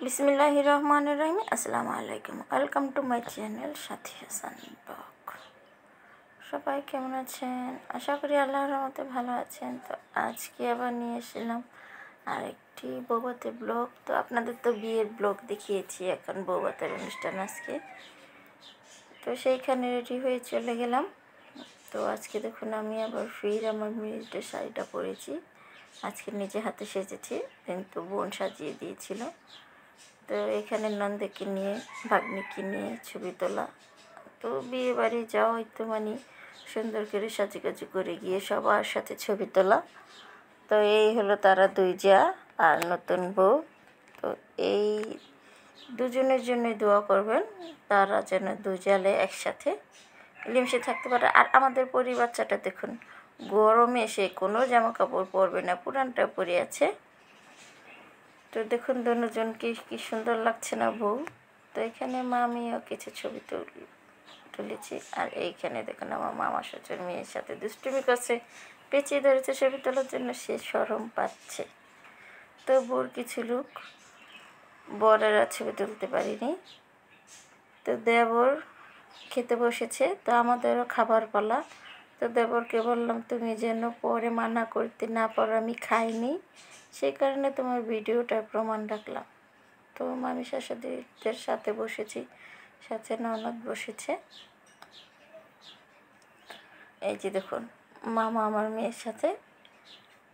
বিসমিল্লাহির রহমানির রহিম। আসসালামু আলাইকুম। Welcome to my channel Sathi Hasan blog. সবাই কেমন আছেন? আশা করি আল্লাহর রহমতে ভালো আছেন। তো আজকে আবার নিয়ে এসেছিলাম আরেকটি বৌভাতের ব্লগ। তো আপনাদের তো বিয়ের ব্লগ দেখিয়েছি, এখন বৌভাতের অনুষ্ঠান আজকে। তো সেইখানে রেডি হয়ে চলে গেলাম। তো আজকে দেখুন আমি আবার আমার মেয়েদের শাড়িটা পরেছি। আজকে নিজে হাতে সেজেছি, কিন্তু বোন সাজিয়ে দিয়েছিল। তো এখানে নন্দেকে নিয়ে, ভাগ্নিকে নিয়ে ছবি তোলা। তো বিয়ে বাড়ি যাওয়া হয়তো মানে সুন্দর করে সাজুগুজু করে গিয়ে সবার সাথে ছবি তোলা। তো এই হলো তারা দুই যা আর নতুন বউ। তো এই দুজনের জন্যই দোয়া করবেন, তারা যেন দুজালে একসাথে মিলেমিশে থাকতে পারে। আর আমাদের পরিবারটা দেখুন, গরমে সে কোনো জামা কাপড় পরবে না, পুরানটা পরে আছে। তো দেখুন দুজনকে কি সুন্দর লাগছে না বউ। তো এখানে আমিও কিছু ছবি তুলেছি। আর এইখানে দেখুন আমার মামা শ্বশুর মেয়ের সাথে দুষ্টুমি করছে, পেঁচিয়ে ধরেছে ছবি তোলার জন্য, সে শরম পাচ্ছে। তো বউর কিছু লোক, বরেরা ছবি তুলতে পারিনি। তো দেবর খেতে বসেছে, তো আমাদেরও খাবার পালা। তো দেবরকে বললাম তুমি যেন পরে মানা করতে না পারো, আমি খাইনি, সেই কারণে তোমার ভিডিওটা প্রমাণ রাখলাম। তো মামি শাশুড়িদের সাথে বসেছি, সাথে ননদ বসেছে। এই যে দেখুন মামা আমার মেয়ের সাথে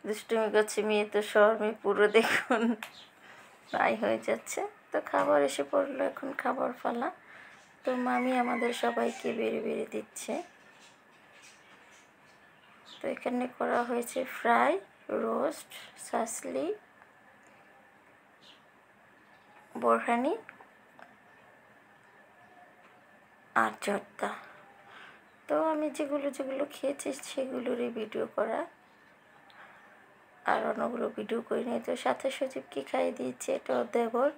দুষ্টুমি করছে, মেয়ে তো শরমে পুরো দেখুন প্রায় হয়ে যাচ্ছে। তো খাবার এসে পড়লো, এখন খাবার পালা। তো মামি আমাদের সবাইকে বেড়ে বেড়ে দিচ্ছে। তো এখানে করা হয়েছে ফ্রাই, রোস্ট, সাসলি, বোরহানি আর জর্দা। তো আমি যেগুলো খেয়েছি সেগুলোরই ভিডিও করা, আর অন্যগুলো ভিডিও করিনি। তো সাথে সজীবকে খাইয়ে দিয়েছি, এটাও দেবর।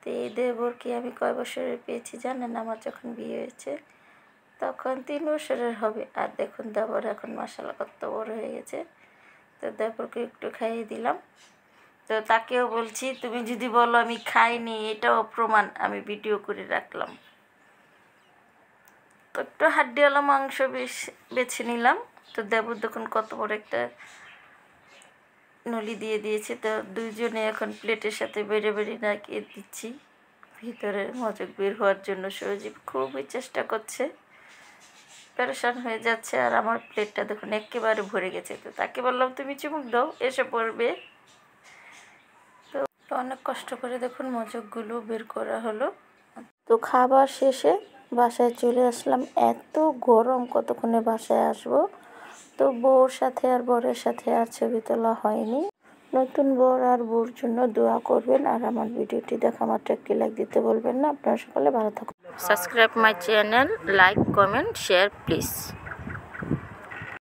তো এই দেবরকে আমি কয় বছরের পেয়েছি জানেন? আমার যখন বিয়ে হয়েছে তখন 3 বছরের হবে। আর দেখুন দেবর এখন মাশাআল্লাহ কত বড় হয়ে গেছে। তো দেবরকে একটু খাইয়ে দিলাম। তো তাকেও বলছি তুমি যদি বলো আমি খাইনি, এটাও প্রমাণ, আমি ভিডিও করে রাখলাম। তো একটু হাড্ডিওয়ালা মাংস বেছে নিলাম। তো দেবর দেখুন কত বড় একটা নলি দিয়ে দিয়েছে। তো দুইজনে এখন প্লেটের সাথে বেড়ে বেড়ে রাখিয়ে দিচ্ছি, ভিতরের মজক বের হওয়ার জন্য। সজীব খুবই চেষ্টা করছে, পেরেশান হয়ে যাচ্ছে। আর আমার প্লেটটা দেখুন একেবারে ভরে গেছে। তো তাকে বললাম তুমি চুমুক দাও, এসে পড়বে। তো অনেক কষ্ট করে দেখুন মজকগুলো বের করা হলো। তো খাবার শেষে বাসায় চলে আসলাম। এত গরম, কতক্ষণে বাসায় আসবো। তো বউর সাথে আর বরের সাথে আর ছবি তোলা হয়নি। নতুন বর আর বউর জন্য দোয়া করবেন। আর আমার ভিডিওটি দেখা মাত্র একটি লাইক দিতে বলবেন না। আপনারা সকলে ভালো থাকুন। Subscribe my channel, like, comment, share please.